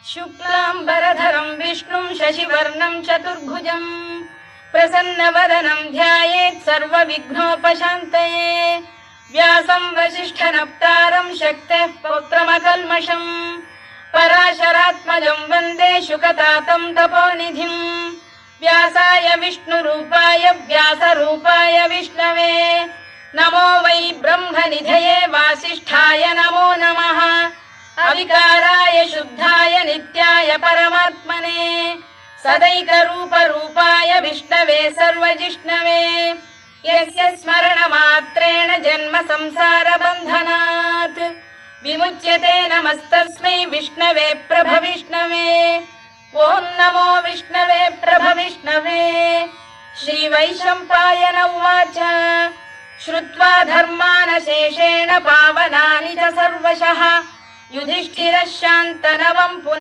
शुक्लाम्बरधरं विष्णुं शशिवर्णं चतुर्भुजं प्रसन्नवदनं ध्यायेत् सर्वविघ्नोपशान्तये। व्यासं वसिष्ठनप्तारं शक्तेः पौत्रमकल्मषम् पराशरात्मजं वन्दे शुकतातं तपोनिधिम्। व्यासाय विष्णुरूपाय व्यासरूपाय विष्णवे नमो वै ब्रह्मनिधये वासिष्ठाय नमो नमः। अविकाराय शुद्धाय नित्याय परमात्मने सदैकरूपरूपाय विष्णवे सर्वजिष्णवे यस्य स्मरणमात्रेण जन्म संसारबन्धनात् विमुच्यते नमस्तस्मै विष्णवे प्रभविष्णवे। ॐ नमो विष्णवे प्रभविष्णवे। श्रीवैशम्पायन उवाच श्रुत्वा धर्मानशेषेण पावनानि च सर्वशः युधिष्ठिरः शान्तनवं